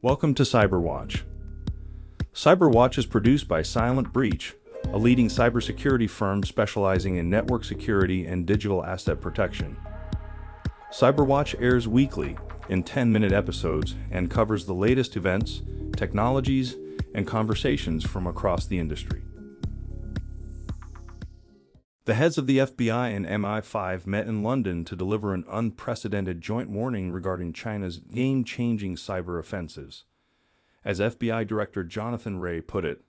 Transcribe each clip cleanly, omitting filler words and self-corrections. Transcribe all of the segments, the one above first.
Welcome to CyberWatch. CyberWatch is produced by Silent Breach, a leading cybersecurity firm specializing in network security and digital asset protection. CyberWatch airs weekly in 10-minute episodes and covers the latest events, technologies, and conversations from across the industry. The heads of the FBI and MI5 met in London to deliver an unprecedented joint warning regarding China's game-changing cyber offensives. As FBI Director Jonathan Ray put it,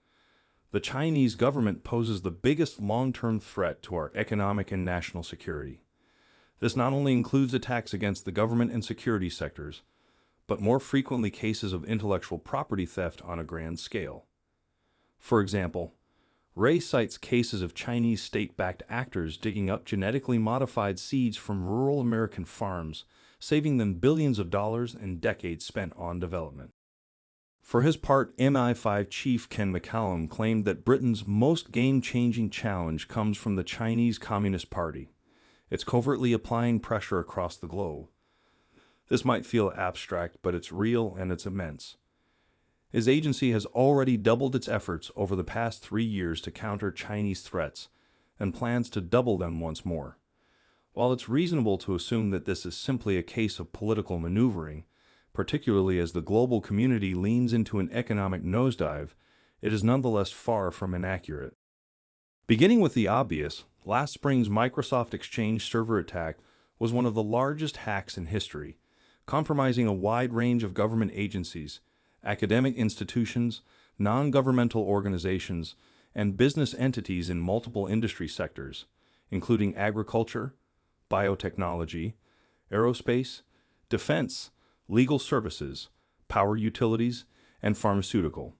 the Chinese government poses the biggest long-term threat to our economic and national security. This not only includes attacks against the government and security sectors, but more frequently cases of intellectual property theft on a grand scale. For example, Ray cites cases of Chinese state-backed actors digging up genetically modified seeds from rural American farms, saving them billions of dollars and decades spent on development. For his part, MI5 chief Ken McCallum claimed that Britain's most game-changing challenge comes from the Chinese Communist Party. It's covertly applying pressure across the globe. This might feel abstract, but it's real and it's immense. His agency has already doubled its efforts over the past 3 years to counter Chinese threats and plans to double them once more. While it's reasonable to assume that this is simply a case of political maneuvering, particularly as the global community leans into an economic nosedive, it is nonetheless far from inaccurate. Beginning with the obvious, last spring's Microsoft Exchange server attack was one of the largest hacks in history, compromising a wide range of government agencies, academic institutions, non-governmental organizations, and business entities in multiple industry sectors, including agriculture, biotechnology, aerospace, defense, legal services, power utilities, and pharmaceutical.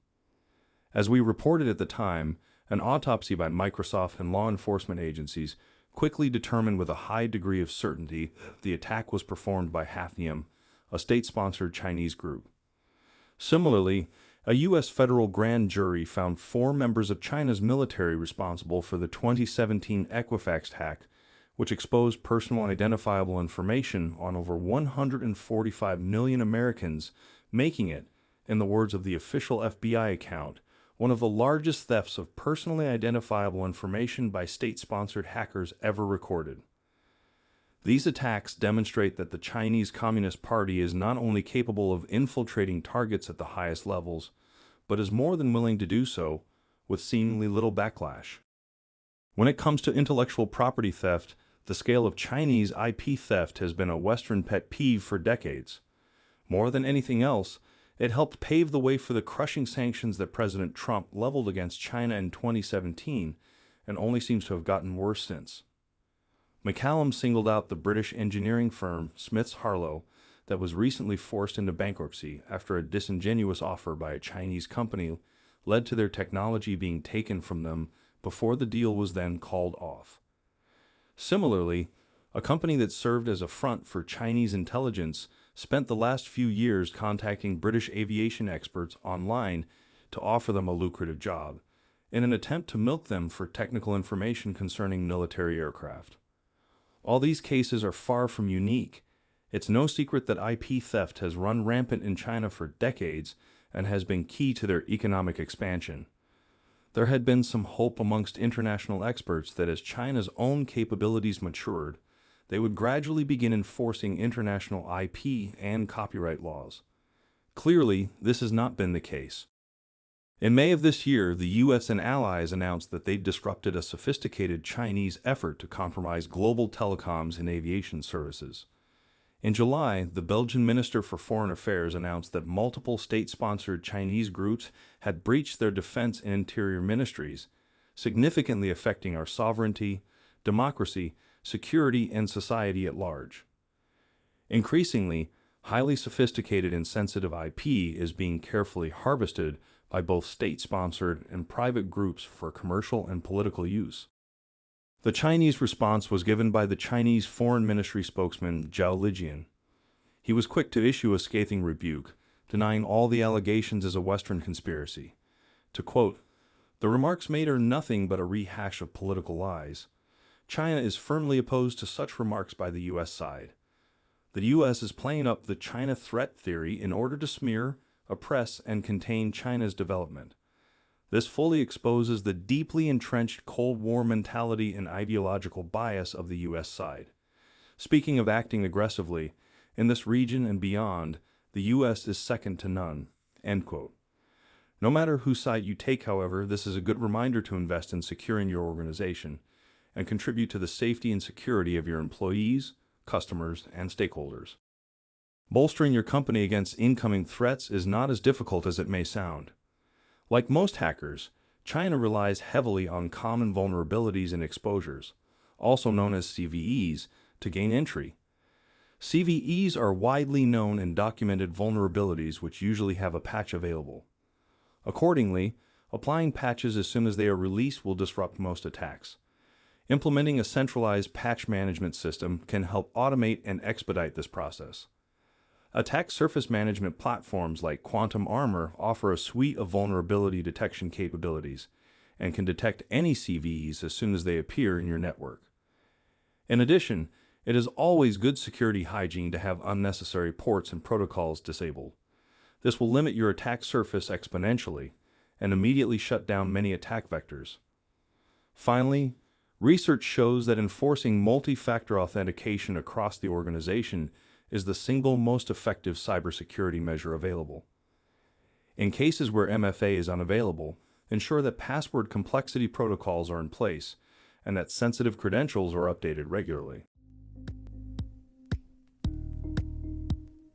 As we reported at the time, an autopsy by Microsoft and law enforcement agencies quickly determined with a high degree of certainty the attack was performed by Hafnium, a state-sponsored Chinese group. Similarly, a U.S. federal grand jury found 4 members of China's military responsible for the 2017 Equifax hack, which exposed personal identifiable information on over 145 million Americans, making it, in the words of the official FBI account, one of the largest thefts of personally identifiable information by state-sponsored hackers ever recorded. These attacks demonstrate that the Chinese Communist Party is not only capable of infiltrating targets at the highest levels, but is more than willing to do so with seemingly little backlash. When it comes to intellectual property theft, the scale of Chinese IP theft has been a Western pet peeve for decades. More than anything else, it helped pave the way for the crushing sanctions that President Trump leveled against China in 2017, and only seems to have gotten worse since. McCallum singled out the British engineering firm Smiths Harlow that was recently forced into bankruptcy after a disingenuous offer by a Chinese company led to their technology being taken from them before the deal was then called off. Similarly, a company that served as a front for Chinese intelligence spent the last few years contacting British aviation experts online to offer them a lucrative job, in an attempt to milk them for technical information concerning military aircraft. All these cases are far from unique. It's no secret that IP theft has run rampant in China for decades and has been key to their economic expansion. There had been some hope amongst international experts that as China's own capabilities matured, they would gradually begin enforcing international IP and copyright laws. Clearly, this has not been the case. In May of this year, the U.S. and allies announced that they'd disrupted a sophisticated Chinese effort to compromise global telecoms and aviation services. In July, the Belgian Minister for Foreign Affairs announced that multiple state-sponsored Chinese groups had breached their defense and interior ministries, significantly affecting our sovereignty, democracy, security, and society at large. Increasingly, highly sophisticated and sensitive IP is being carefully harvested by both state-sponsored and private groups for commercial and political use. The Chinese response was given by the Chinese Foreign Ministry spokesman Zhao Lijian. He was quick to issue a scathing rebuke, denying all the allegations as a Western conspiracy. To quote, "The remarks made are nothing but a rehash of political lies. China is firmly opposed to such remarks by the U.S. side. The U.S. is playing up the China threat theory in order to smear, oppress, and contain China's development. This fully exposes the deeply entrenched Cold War mentality and ideological bias of the U.S. side. Speaking of acting aggressively, in this region and beyond, the U.S. is second to none." End quote. No matter whose side you take, however, this is a good reminder to invest in securing your organization and contribute to the safety and security of your employees, customers, and stakeholders. Bolstering your company against incoming threats is not as difficult as it may sound. Like most hackers, China relies heavily on common vulnerabilities and exposures, also known as CVEs, to gain entry. CVEs are widely known and documented vulnerabilities which usually have a patch available. Accordingly, applying patches as soon as they are released will disrupt most attacks. Implementing a centralized patch management system can help automate and expedite this process. Attack surface management platforms like Quantum Armor offer a suite of vulnerability detection capabilities and can detect any CVEs as soon as they appear in your network. In addition, it is always good security hygiene to have unnecessary ports and protocols disabled. This will limit your attack surface exponentially and immediately shut down many attack vectors. Finally, research shows that enforcing multi-factor authentication across the organization is the single most effective cybersecurity measure available. In cases where MFA is unavailable, ensure that password complexity protocols are in place and that sensitive credentials are updated regularly.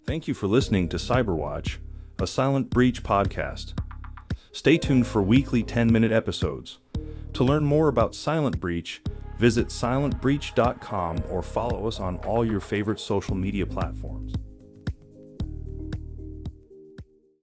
Thank you for listening to Cyberwatch, a Silent Breach podcast. Stay tuned for weekly 10-minute episodes. To learn more about Silent Breach, visit silentbreach.com or follow us on all your favorite social media platforms.